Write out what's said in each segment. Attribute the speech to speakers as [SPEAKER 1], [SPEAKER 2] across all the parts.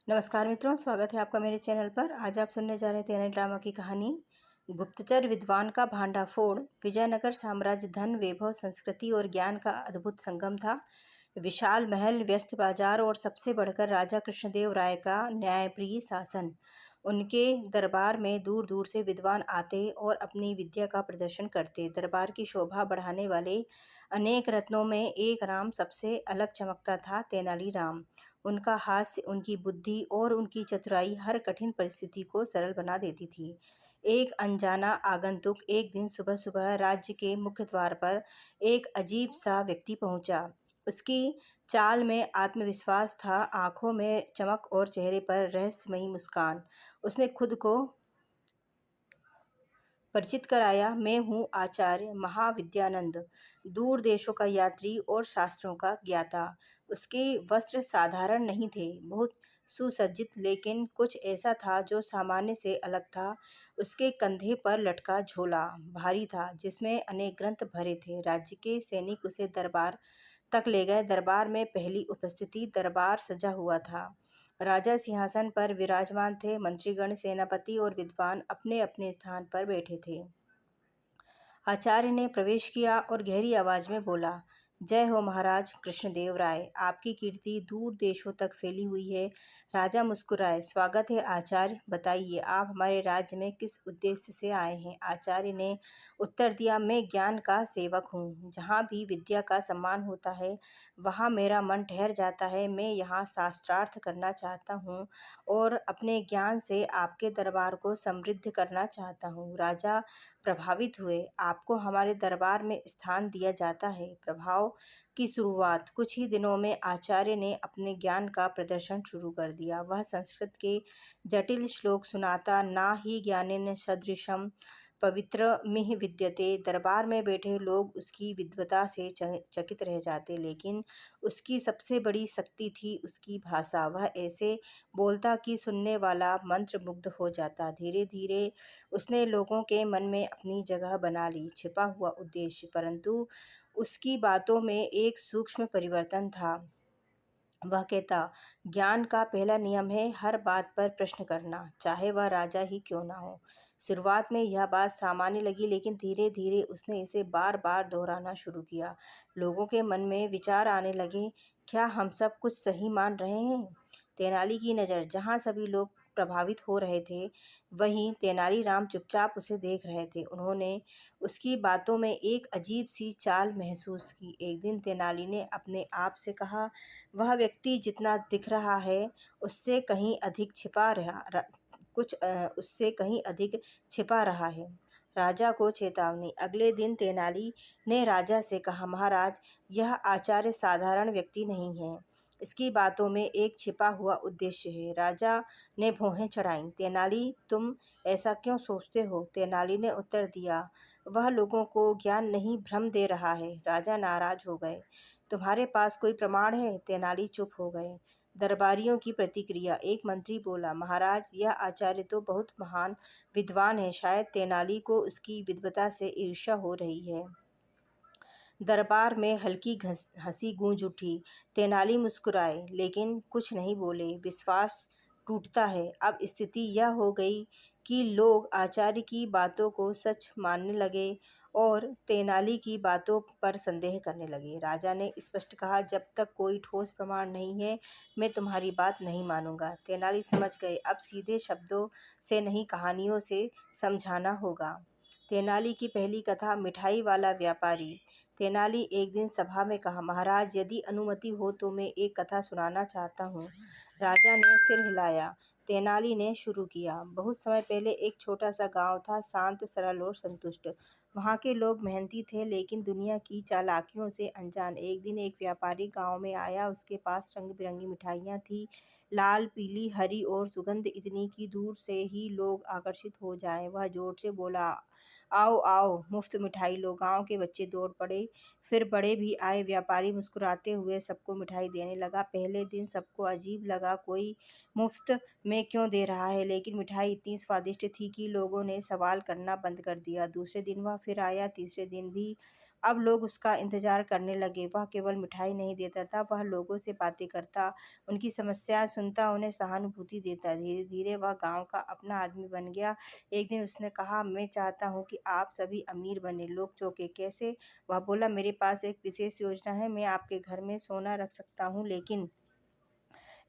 [SPEAKER 1] नमस्कार मित्रों, स्वागत है आपका मेरे चैनल पर। आज आप सुनने जा रहे थे नए ड्रामा की कहानी गुप्तचर विद्वान का भांडाफोड़। विजयनगर साम्राज्य धन, वैभव, संस्कृति और ज्ञान का अद्भुत संगम था। विशाल महल, व्यस्त बाजार और सबसे बढ़कर राजा कृष्णदेव राय का न्यायप्रिय शासन। उनके दरबार में दूर दूर से विद्वान आते और अपनी विद्या का प्रदर्शन करते। दरबार की शोभा बढ़ाने वाले अनेक रत्नों में एक नाम सबसे अलग चमकता था, तेनालीराम। उनका हास्य, उनकी बुद्धि और उनकी चतुराई हर कठिन परिस्थिति को सरल बना देती थी। एक अनजाना आगंतुक एक दिन सुबह सुबह राज्य के मुख्य द्वार पर एक अजीब सा व्यक्ति पहुंचा। उसकी चाल में आत्मविश्वास था, आंखों में चमक और चेहरे पर रहस्यमयी मुस्कान। उसने खुद को परिचित कराया। मैं हूँ आचार्य महाविद्यानंद, दूर देशों का यात्री और शास्त्रों का ज्ञाता। उसके वस्त्र साधारण नहीं थे, बहुत सुसज्जित, लेकिन कुछ ऐसा था जो सामान्य से अलग था। उसके कंधे पर लटका झोला भारी था, जिसमें अनेक ग्रंथ भरे थे। राज्य के सैनिक उसे दरबार तक ले गए। दरबार में पहली उपस्थिति। दरबार सजा हुआ था। राजा सिंहासन पर विराजमान थे। मंत्रीगण, सेनापति और विद्वान अपने अपने स्थान पर बैठे थे। आचार्य ने प्रवेश किया और गहरी आवाज में बोला, जय हो महाराज कृष्णदेव राय, आपकी कीर्ति दूर देशों तक फैली हुई है। राजा मुस्कुराए, स्वागत है आचार्य, बताइए आप हमारे राज्य में किस उद्देश्य से आए हैं। आचार्य ने उत्तर दिया, मैं ज्ञान का सेवक हूँ। जहाँ भी विद्या का सम्मान होता है वहाँ मेरा मन ठहर जाता है। मैं यहाँ शास्त्रार्थ करना चाहता हूँ और अपने ज्ञान से आपके दरबार को समृद्ध करना चाहता हूँ। राजा प्रभावित हुए, आपको हमारे दरबार में स्थान दिया जाता है। प्रभाव की शुरुआत। कुछ ही दिनों में आचार्य ने अपने ज्ञान का प्रदर्शन शुरू कर दिया। वह संस्कृत के जटिल श्लोक सुनाता, ना ही ज्ञानेन सदृशम पवित्र मिह विद्यते। दरबार में बैठे लोग उसकी विद्वता से चकित रह जाते, लेकिन उसकी सबसे बड़ी शक्ति थी उसकी भाषा। वह ऐसे बोलता कि सुनने वाला मंत्रमुग्ध हो जाता। धीरे धीरे उसने लोगों के मन में अपनी जगह बना ली। छिपा हुआ उद्देश्य। परंतु उसकी बातों में एक सूक्ष्म परिवर्तन था। वह कहता, ज्ञान का पहला नियम है हर बात पर प्रश्न करना, चाहे वह राजा ही क्यों ना हो। शुरुआत में यह बात सामान्य लगी, लेकिन धीरे धीरे उसने इसे बार बार दोहराना शुरू किया। लोगों के मन में विचार आने लगे, क्या हम सब कुछ सही मान रहे हैं। तेनाली की नज़र जहाँ सभी लोग प्रभावित हो रहे थे, वहीं तेनालीराम चुपचाप उसे देख रहे थे। उन्होंने उसकी बातों में एक अजीब सी चाल महसूस की। एक दिन तेनाली ने अपने आप से कहा, वह व्यक्ति जितना दिख रहा है उससे कहीं अधिक छिपा रहा र, कुछ उससे कहीं अधिक छिपा रहा है। राजा को चेतावनी। अगले दिन तेनाली ने राजा से कहा, महाराज, यह आचार्य साधारण व्यक्ति नहीं है। इसकी बातों में एक छिपा हुआ उद्देश्य है। राजा ने भौहें चढ़ाईं। तेनाली, तुम ऐसा क्यों सोचते हो। तेनाली ने उत्तर दिया, वह लोगों को ज्ञान नहीं भ्रम दे रहा है। राजा नाराज हो गए। तुम्हारे पास कोई प्रमाण है। तेनाली चुप हो गए। दरबारियों की प्रतिक्रिया। एक मंत्री बोला, महाराज, यह आचार्य तो बहुत महान विद्वान है, शायद तेनाली को उसकी विद्वता से ईर्ष्या हो रही है। दरबार में हल्की हंसी गूंज उठी। तेनाली मुस्कुराए, लेकिन कुछ नहीं बोले। विश्वास टूटता है। अब स्थिति यह हो गई कि लोग आचार्य की बातों को सच मानने लगे और तेनाली की बातों पर संदेह करने लगे। राजा ने स्पष्ट कहा, जब तक कोई ठोस प्रमाण नहीं है मैं तुम्हारी बात नहीं मानूंगा। तेनाली समझ गए, अब सीधे शब्दों से नहीं, कहानियों से समझाना होगा। तेनाली की पहली कथा, मिठाई वाला व्यापारी। तेनाली एक दिन सभा में कहा, महाराज, यदि अनुमति हो तो मैं एक कथा सुनाना चाहता हूँ। राजा ने सिर हिलाया। तेनाली ने शुरू किया। बहुत समय पहले एक छोटा सा गांव था, शांत, सरल और संतुष्ट। वहाँ के लोग मेहनती थे, लेकिन दुनिया की चालाकियों से अनजान। एक दिन एक व्यापारी गांव में आया। उसके पास रंग बिरंगी मिठाइयाँ थी, लाल, पीली, हरी, और सुगंध इतनी कि दूर से ही लोग आकर्षित हो जाएं। वह जोर से बोला, आओ आओ, मुफ्त मिठाई लो। गांव के बच्चे दौड़ पड़े, फिर बड़े भी आए। व्यापारी मुस्कुराते हुए सबको मिठाई देने लगा। पहले दिन सबको अजीब लगा, कोई मुफ्त में क्यों दे रहा है, लेकिन मिठाई इतनी स्वादिष्ट थी कि लोगों ने सवाल करना बंद कर दिया। दूसरे दिन वह फिर आया, तीसरे दिन भी अब लोग उसका इंतज़ार करने लगे। वह केवल मिठाई नहीं देता था, वह लोगों से बातें करता, उनकी समस्याएँ सुनता, उन्हें सहानुभूति देता। धीरे-धीरे वह गाँव का अपना आदमी बन गया। एक दिन उसने कहा, "मैं चाहता हूँ कि आप सभी अमीर बनें।" लोग चौंके, "कैसे?" वह बोला, "मेरे पास एक विशेष योजना है। मैं आपके घर में सोना रख सकता हूँ, लेकिन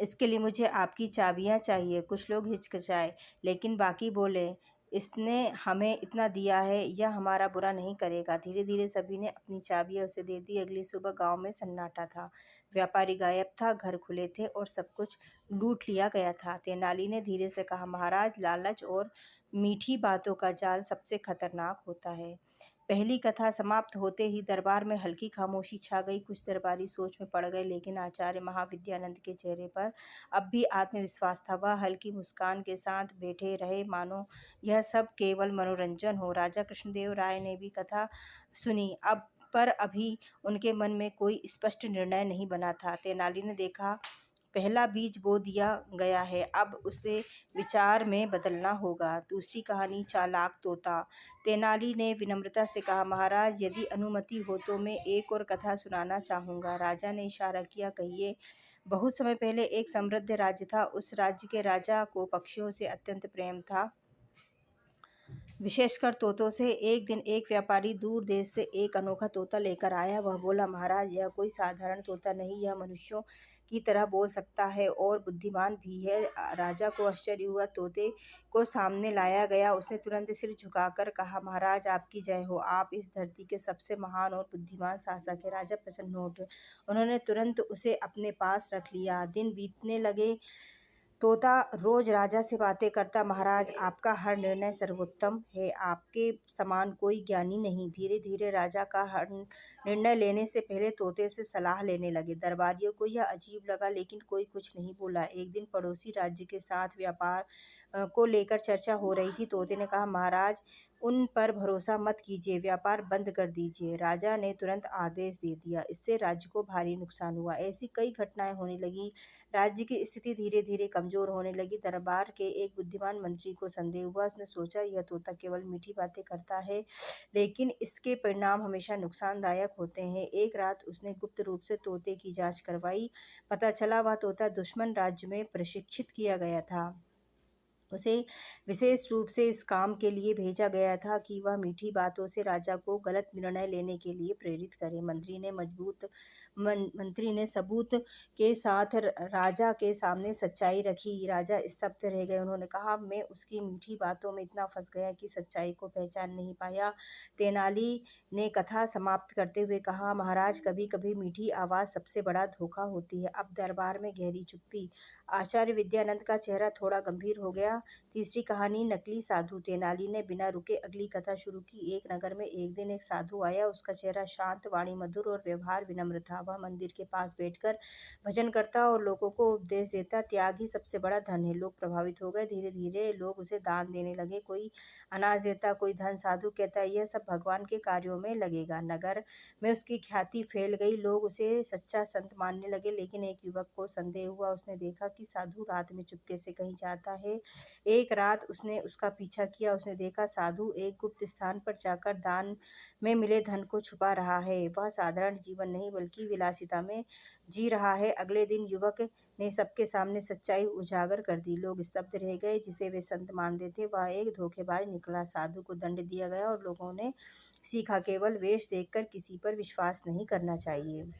[SPEAKER 1] इसके लिए मुझे आपकी चाबियाँ चाहिए।" कुछ लोग हिचकिचाए, लेकिन बाकी बोले, "इसने हमें इतना दिया है, यह हमारा बुरा नहीं करेगा।" धीरे-धीरे सभी ने अपनी चाबियाँ उसे दे दी। अगली सुबह गाँव में सन्नाटा था। व्यापारी गायब था, घर खुले थे और सब कुछ लूट लिया गया था। तेनाली ने धीरे से कहा, "महाराज, लालच और मीठी बातों का जाल सबसे खतरनाक होता है।" पहली कथा समाप्त होते ही दरबार में हल्की खामोशी छा गई। कुछ दरबारी सोच में पड़ गए, लेकिन आचार्य महाविद्यानंद के चेहरे पर अब भी आत्मविश्वास था। वह हल्की मुस्कान के साथ बैठे रहे, मानो यह सब केवल मनोरंजन हो। राजा कृष्णदेव राय ने भी कथा सुनी, अब पर अभी उनके मन में कोई स्पष्ट निर्णय नहीं बना था। तेनाली ने देखा, पहला बीज बो दिया गया है, अब उसे विचार में बदलना होगा। दूसरी कहानी, चालाक तोता। तेनाली ने विनम्रता से कहा, "महाराज, यदि अनुमति हो तो मैं एक और कथा सुनाना चाहूँगा।" राजा ने इशारा किया, "कहिए।" बहुत समय पहले एक समृद्ध राज्य था। उस राज्य के राजा को पक्षियों से अत्यंत प्रेम था, विशेषकर तोतों से। एक दिन एक व्यापारी दूर देश से एक अनोखा तोता लेकर आया। वह बोला, "महाराज, यह कोई साधारण तोता नहीं, यह मनुष्यों की तरह बोल सकता है और बुद्धिमान भी है।" राजा को आश्चर्य हुआ। तोते को सामने लाया गया। उसने तुरंत सिर झुकाकर कहा, "महाराज, आपकी जय हो। आप इस धरती के सबसे महान और बुद्धिमान शासक हैं।" राजा प्रसन्न हो उठे। उन्होंने तुरंत उसे अपने पास रख लिया। दिन बीतने लगे। तोता रोज राजा से बातें करता, "महाराज, आपका हर निर्णय सर्वोत्तम है, आपके समान कोई ज्ञानी नहीं।" धीरे धीरे राजा का हर निर्णय लेने से पहले तोते से सलाह लेने लगे। दरबारियों को यह अजीब लगा, लेकिन कोई कुछ नहीं बोला। एक दिन पड़ोसी राज्य के साथ व्यापार को लेकर चर्चा हो रही थी। तोते ने कहा, "महाराज, उन पर भरोसा मत कीजिए, व्यापार बंद कर दीजिए।" राजा ने तुरंत आदेश दे दिया। इससे राज्य को भारी नुकसान हुआ। ऐसी कई घटनाएं होने लगी। राज्य की स्थिति धीरे धीरे कमजोर होने लगी। दरबार के एक बुद्धिमान मंत्री को संदेह हुआ। उसने सोचा, यह तोता केवल मीठी बातें करता है, लेकिन इसके परिणाम हमेशा नुकसानदायक होते हैं। एक रात उसने गुप्त रूप से तोते की जांच करवाई। पता चला वह तोता दुश्मन राज्य में प्रशिक्षित किया गया था। उसे विशेष रूप से इस काम के लिए भेजा गया था कि वह मीठी बातों से राजा को गलत निर्णय लेने के लिए प्रेरित करे। मंत्री ने सबूत के साथ राजा के सामने सच्चाई रखी। राजा स्तब्ध रह गए। उन्होंने कहा, "मैं उसकी मीठी बातों में इतना फंस गया कि सच्चाई को पहचान नहीं पाया।" तेनाली ने कथा समाप्त करते हुए कहा, "महाराज, कभी कभी मीठी आवाज़ सबसे बड़ा धोखा होती है।" अब दरबार में गहरी चुप्पी। आचार्य विद्यानंद का चेहरा थोड़ा गंभीर हो गया। तीसरी कहानी, नकली साधु। तेनाली ने बिना रुके अगली कथा शुरू की। एक नगर में एक दिन एक साधु आया। उसका चेहरा शांत, वाणी मधुर और व्यवहार विनम्र था। वह मंदिर के पास बैठकर भजन करता और लोगों को उपदेश देता। त्याग ही सबसे बड़ा धन है। लोग प्रभावित हो गए। धीरे धीरे लोग उसे दान देने लगे। कोई अनाज देता, कोई धन। साधु कहता, "यह सब भगवान के कार्यों में लगेगा।" नगर में उसकी ख्याति फैल गई। लोग उसे सच्चा संत मानने लगे। लेकिन एक युवक को संदेह हुआ। उसने देखा कि साधु रात में चुपके से कहीं जाता है। एक रात उसने उसका पीछा किया। उसने देखा साधु एक गुप्त स्थान पर जाकर दान में मिले धन को छुपा रहा है। वह साधारण जीवन नहीं, बल्कि विलासिता में जी रहा है। अगले दिन युवक ने सबके सामने सच्चाई उजागर कर दी। लोग स्तब्ध रह गए। जिसे वे संत मानते थे, वह एक धोखेबाज निकला। साधु को दंड दिया गया और लोगों ने सीखा, केवल वेश देखकर किसी पर विश्वास नहीं करना चाहिए।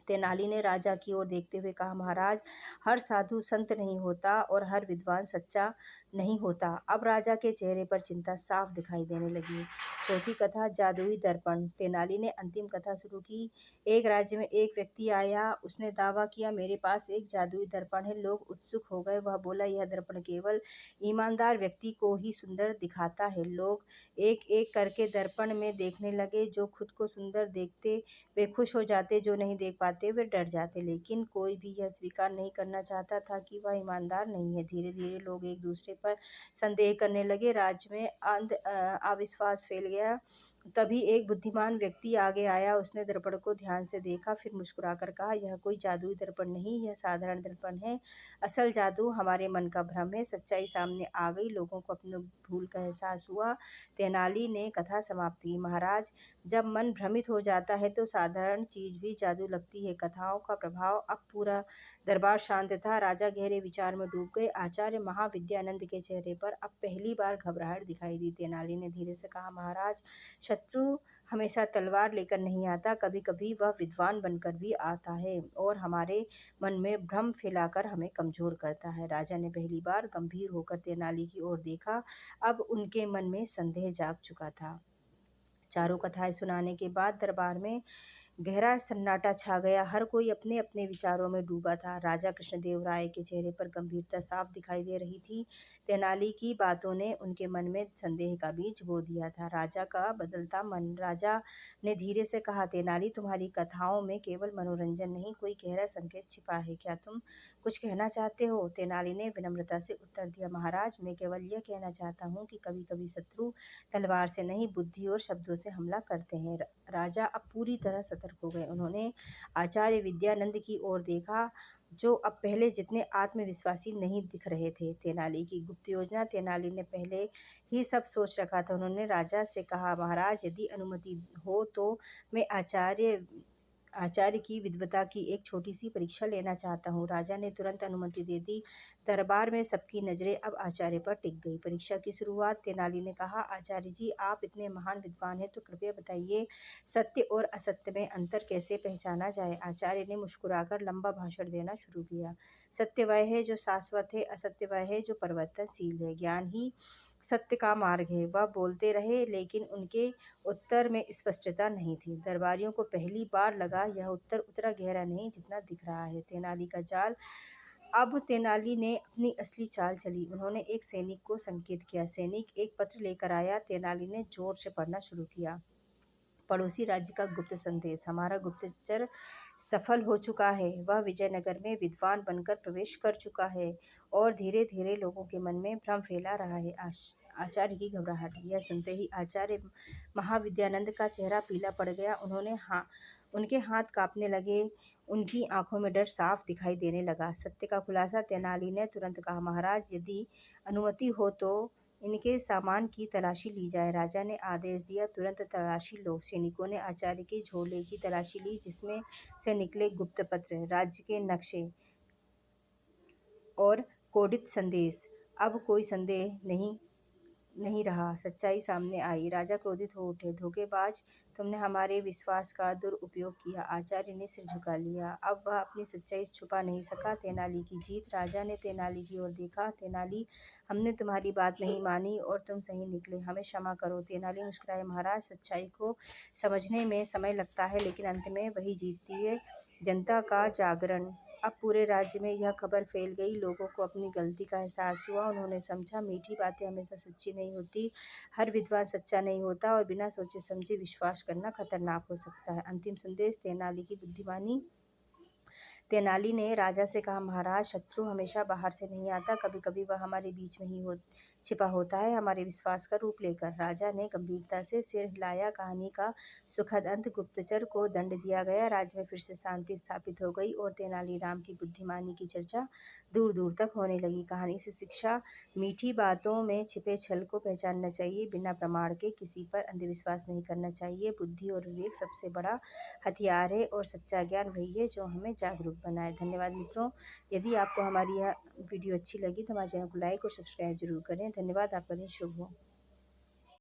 [SPEAKER 1] तेनाली ने राजा की ओर देखते हुए कहा, "महाराज, हर साधु संत नहीं होता और हर विद्वान सच्चा नहीं होता।" अब राजा के चेहरे पर चिंता साफ दिखाई देने लगी। चौथी कथा, जादुई दर्पण। तेनाली ने अंतिम कथा शुरू की। एक राज्य में एक व्यक्ति आया। उसने दावा किया, "मेरे पास एक जादुई दर्पण है।" लोग उत्सुक हो गए। वह बोला, "यह दर्पण केवल ईमानदार व्यक्ति को ही सुंदर दिखाता है।" लोग एक एक करके दर्पण में देखने लगे। जो खुद को सुंदर देखते वे खुश हो जाते, जो नहीं देख पाते वे डर जाते। लेकिन कोई भी यह स्वीकार नहीं करना चाहता था कि वह ईमानदार नहीं है। धीरे धीरे लोग एक दूसरे पर संदेह करने लगे। राज्य में अविश्वास फैल गया। तभी एक बुद्धिमान व्यक्ति आगे आया। उसने दर्पण को ध्यान से देखा, फिर मुस्कुराकर कहा, यह कोई जादुई दर्पण नहीं, यह साधारण दर्पण है। असल जादू हमारे मन का भ्रम है। सच्चाई सामने आ गई, लोगों को अपनी भूल का एहसास हुआ। तेनाली ने कथा समाप्त की। महाराज, जब मन भ्रमित हो जाता है तो साधारण चीज भी जादू लगती है। कथाओं का प्रभाव। अब पूरा दरबार शांत था। राजा गहरे विचार में डूब गए। आचार्य महाविद्यानंद के चेहरे पर अब पहली बार घबराहट दिखाई दी। तेनाली ने धीरे से कहा, महाराज, शत्रु हमेशा तलवार लेकर नहीं आता, कभी कभी वह विद्वान बनकर भी आता है और हमारे मन में भ्रम फैलाकर हमें कमजोर करता है। राजा ने पहली बार गंभीर होकर तेनाली की ओर देखा। अब उनके मन में संदेह जाग चुका था। चारों कथाएं सुनाने के बाद दरबार में गहरा सन्नाटा छा गया। हर कोई अपने अपने विचारों में डूबा था। राजा कृष्णदेव राय के चेहरे पर गंभीरता साफ दिखाई दे रही थी। तेनाली की बातों ने उनके मन में संदेह का बीज बो दिया था। राजा का बदलता मन। राजा ने धीरे से कहा, तेनाली, तुम्हारी कथाओं में केवल मनोरंजन नहीं, कोई गहरा संकेत छिपा है। क्या तुम कुछ कहना चाहते हो? तेनाली ने विनम्रता से उत्तर दिया, महाराज, मैं केवल यह कहना चाहता हूँ कि कभी कभी शत्रु तलवार से नहीं, बुद्धि और शब्दों से हमला करते हैं। राजा अब पूरी तरह सतर्क हो गए। उन्होंने आचार्य विद्यानंद की ओर देखा, जो अब पहले जितने आत्मविश्वासी नहीं दिख रहे थे। तेनाली की गुप्त योजना। तेनाली ने पहले ही सब सोच रखा था। उन्होंने राजा से कहा, महाराज, यदि अनुमति हो तो मैं आचार्य की विद्वता की एक छोटी सी परीक्षा लेना चाहता हूँ। राजा ने तुरंत अनुमति दे दी। दरबार में सबकी नजरें अब आचार्य पर टिक गई। परीक्षा की शुरुआत। तेनाली ने कहा, आचार्य जी, आप इतने महान विद्वान हैं, तो कृपया बताइए, सत्य और असत्य में अंतर कैसे पहचाना जाए? आचार्य ने मुस्कुराकर लंबा भाषण देना शुरू किया। सत्य वह है जो शाश्वत है, असत्य वह है जो परिवर्तनशील है। ज्ञान ही सत्य का मार्ग है। वह बोलते रहे, लेकिन उनके उत्तर में स्पष्टता नहीं थी। दरबारियों को पहली बार लगा, यह उत्तर उतना गहरा नहीं जितना दिख रहा है। तेनाली का जाल। अब तेनाली ने अपनी असली चाल चली। उन्होंने एक सैनिक को संकेत किया। सैनिक एक पत्र लेकर आया। तेनाली ने जोर से पढ़ना शुरू किया। पड़ोसी राज्य का गुप्त संदेश। हमारा गुप्तचर सफल हो चुका है। वह विजयनगर में विद्वान बनकर प्रवेश कर चुका है और धीरे धीरे लोगों के मन में भ्रम फैला रहा है। आचार्य की घबराहट। यह सुनते ही आचार्य महाविद्यानंद का चेहरा पीला पड़ गया। उनके हाथ कांपने लगे। उनकी आंखों में डर साफ दिखाई देने लगा। सत्य का खुलासा। तेनाली ने तुरंत कहा, महाराज, यदि अनुमति हो तो इनके सामान की तलाशी ली जाए। राजा ने आदेश दिया, तुरंत तलाशी लो। सैनिकों ने आचार्य के झोले की तलाशी ली, जिसमें से निकले गुप्त पत्र, राज्य के नक्शे और कोडित संदेश। अब कोई संदेह नहीं रहा। सच्चाई सामने आई। राजा क्रोधित हो उठे। धोखेबाज, तुमने हमारे विश्वास का दुरुपयोग किया। आचार्य ने सिर झुका लिया। अब वह अपनी सच्चाई छुपा नहीं सका। तेनाली की जीत। राजा ने तेनाली की ओर देखा। तेनाली, हमने तुम्हारी बात नहीं मानी और तुम सही निकले, हमें क्षमा करो। तेनाली मुस्कुराए, महाराज, सच्चाई को समझने में समय लगता है, लेकिन अंत में वही जीतती है, जनता का जागरण। अब पूरे राज्य में यह खबर फैल गई। लोगों को अपनी गलती का एहसास हुआ। उन्होंने समझा, मीठी बातें हमेशा सच्ची नहीं होती, हर विद्वान सच्चा नहीं होता और बिना सोचे समझे विश्वास करना खतरनाक हो सकता है। अंतिम संदेश। तेनाली की बुद्धिमानी। तेनाली ने राजा से कहा, महाराज, शत्रु हमेशा बाहर से नहीं आता, कभी कभी वह हमारे बीच में ही छिपा होता है, हमारे विश्वास का रूप लेकर। राजा ने गंभीरता से सिर हिलाया। कहानी का सुखद अंत। गुप्तचर को दंड दिया गया। राज्य में फिर से शांति स्थापित हो गई और तेनालीराम की बुद्धिमानी की चर्चा दूर दूर तक होने लगी। कहानी से शिक्षा। मीठी बातों में छिपे छल को पहचानना चाहिए। बिना प्रमाण के किसी पर अंधविश्वास नहीं करना चाहिए। बुद्धि और विवेक सबसे बड़ा हथियार है और सच्चा ज्ञान वही है जो हमें जागरूक बनाए। धन्यवाद मित्रों। यदि आपको हमारी यह वीडियो अच्छी लगी तो हमारे चैनल को लाइक और सब्सक्राइब जरूर करें। धन्यवाद। आपका दिन शुभ हो।